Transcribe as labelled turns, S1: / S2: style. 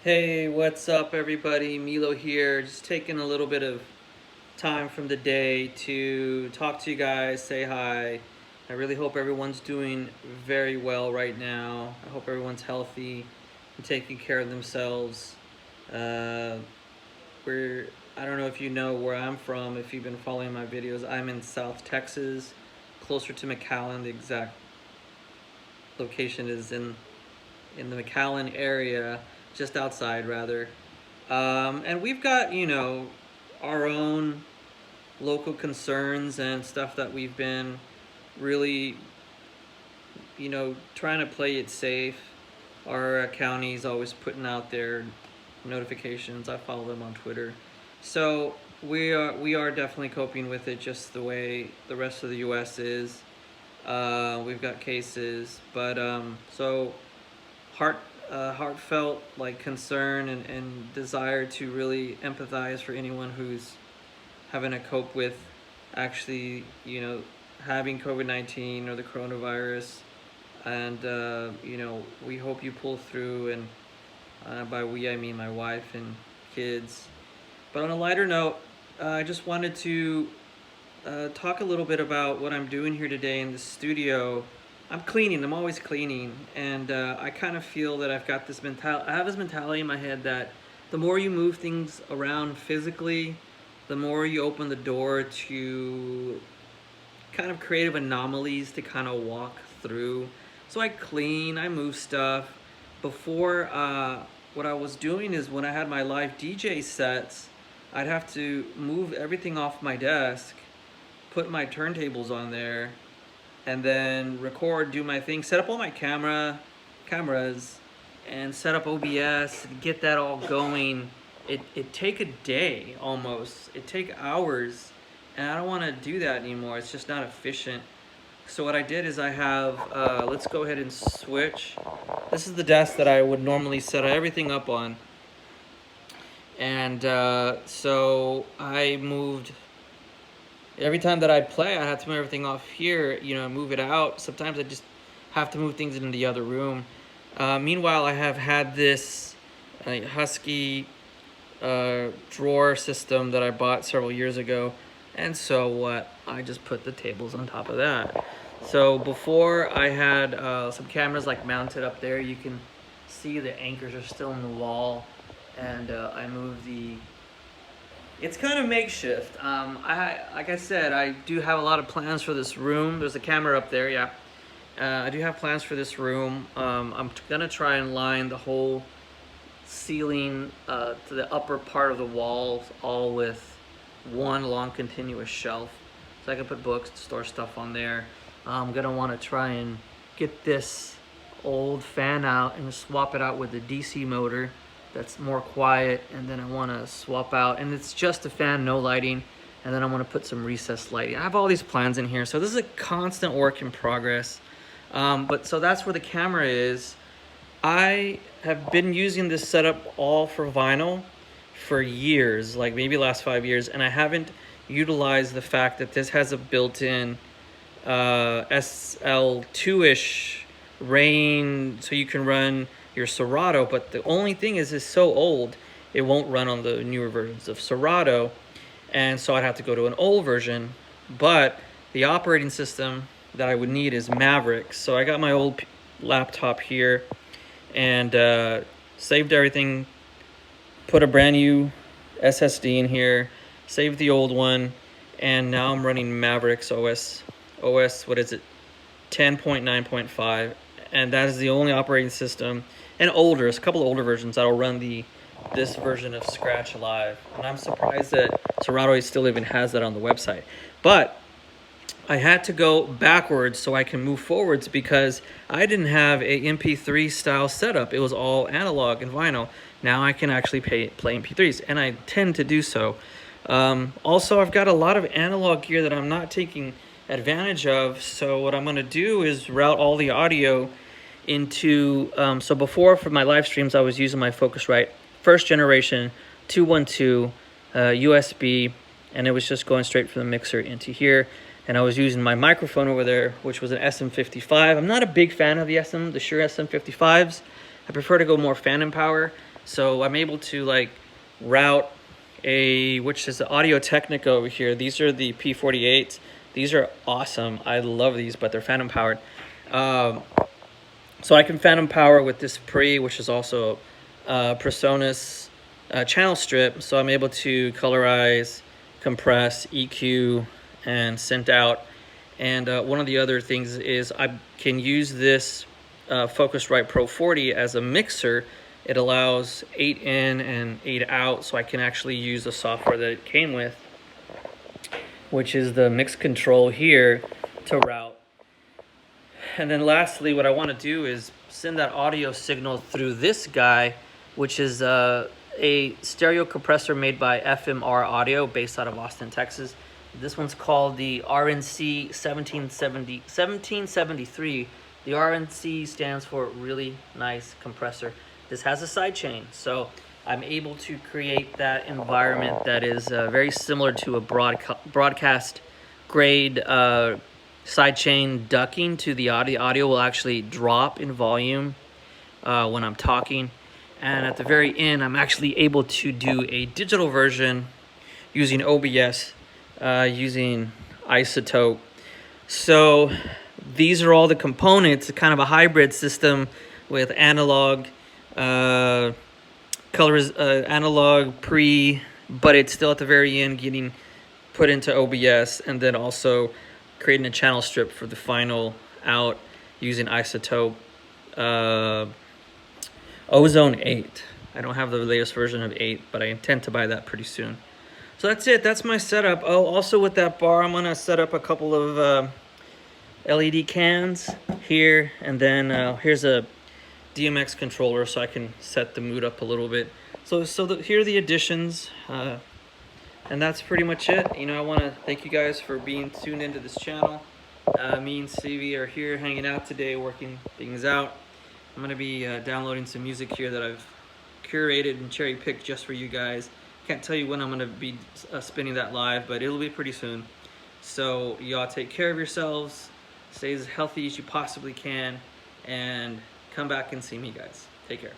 S1: Hey, what's up, everybody? Milo here. Just taking a little bit of time from the day to talk to you guys, say hi. I really hope everyone's doing very well right now. I hope everyone's healthy and taking care of themselves. Uh, we're I don't know if you know where I'm from. If you've been following my videos, I'm in South Texas, closer to McAllen. The exact location is in the McAllen area, just outside rather. And we've got, our own local concerns and stuff that we've been really, trying to play it safe. Our county's always putting out their notifications. I follow them on Twitter. So we are definitely coping with it just the way the rest of the U.S. is. We've got cases, but so heartfelt like concern and desire to really empathize for anyone who's having to cope with actually having COVID-19 or the coronavirus, and we hope you pull through, and by we I mean my wife and kids. But on a lighter note, I just wanted to talk a little bit about what I'm doing here today in the studio. I'm cleaning. I'm always cleaning, and I kind of feel that I've got this mentality. I have this mentality in my head that the more you move things around physically, the more you open the door to kind of creative anomalies to kind of walk through. So I clean, I move stuff. Before, what I was doing is when I had my live DJ sets, I'd have to move everything off my desk, put my turntables on there, and then record, do my thing, set up all my cameras, and set up OBS, and get that all going. It take a day almost. It take hours, and I don't want to do that anymore. It's just not efficient. So what I did is I have, let's go ahead and switch. This is the desk that I would normally set everything up on. And so I moved. Every time that I'd play, I had to move everything off here, move it out. Sometimes I just have to move things into the other room. Meanwhile, I have had this Husky drawer system that I bought several years ago. And so what? I just put the tables on top of that. So before I had some cameras like mounted up there. You can see the anchors are still in the wall. And I moved the... It's kind of makeshift. Like I said, I do have a lot of plans for this room. There's a camera up there, yeah. I do have plans for this room. I'm gonna try and line the whole ceiling to the upper part of the walls all with one long continuous shelf, so I can put books, store stuff on there. I'm gonna want to try and get this old fan out and swap it out with the DC motor that's more quiet, and then I want to swap out, and it's just a fan, no lighting, and then I want to put some recessed lighting. I have all these plans in here, so this is a constant work in progress. But so that's where the camera is. I have been using this setup all for vinyl for years, like maybe last 5 years, and I haven't utilized the fact that this has a built-in SL2-ish rain, so you can run your Serato, but the only thing is it's so old it won't run on the newer versions of Serato, and so I'd have to go to an old version. But the operating system that I would need is Maverick. So I got my old laptop here and saved everything, put a brand new SSD in here, saved the old one, and now I'm running Mavericks OS what is it, 10.9.5, and that is the only operating system. And older, there's a couple of older versions that'll run this version of Scratch Live, and I'm surprised that Serato still even has that on the website. But I had to go backwards so I can move forwards because I didn't have a MP3 style setup. It was all analog and vinyl. Now I can actually play MP3s, and I tend to do so. Also, I've got a lot of analog gear that I'm not taking advantage of, so what I'm going to do is route all the audio into, so before for my live streams I was using my Focusrite first generation 212 USB, and it was just going straight from the mixer into here, and I was using my microphone over there, which was an SM55. I'm not a big fan of the Shure SM55s. I prefer to go more phantom power, So I'm able to like route which is the Audio Technica over here. These are the P48s. These are awesome. I love these, but they're phantom powered. So I can phantom power with this pre, which is also PreSonus channel strip. So I'm able to colorize, compress, EQ, and synth out. And one of the other things is I can use this Focusrite Pro 40 as a mixer. It allows 8 in and 8 out, so I can actually use the software that it came with, which is the mix control here to route. And then lastly, what I want to do is send that audio signal through this guy, which is a stereo compressor made by FMR Audio based out of Austin, Texas. This one's called the RNC 1773. The RNC stands for really nice compressor. This has a sidechain, so I'm able to create that environment that is very similar to a broadcast grade sidechain ducking to the audio. The audio will actually drop in volume when I'm talking. And at the very end, I'm actually able to do a digital version using OBS, using isotope. So these are all the components, kind of a hybrid system with analog, analog pre, but it's still at the very end getting put into OBS, and then also creating a channel strip for the final out using isotope Ozone 8. I don't have the latest version of 8, but I intend to buy that pretty soon. So that's it. That's my setup. Oh, also with that bar, I'm going to set up a couple of LED cans here, and then here's a DMX controller so I can set the mood up a little bit. So here are the additions, and that's pretty much it. You know, I want to thank you guys for being tuned into this channel. Me and Stevie are here hanging out today, working things out. I'm going to be downloading some music here that I've curated and cherry-picked just for you guys. Can't tell you when I'm going to be spinning that live, but it'll be pretty soon. So y'all take care of yourselves, stay as healthy as you possibly can, and come back and see me, guys. Take care.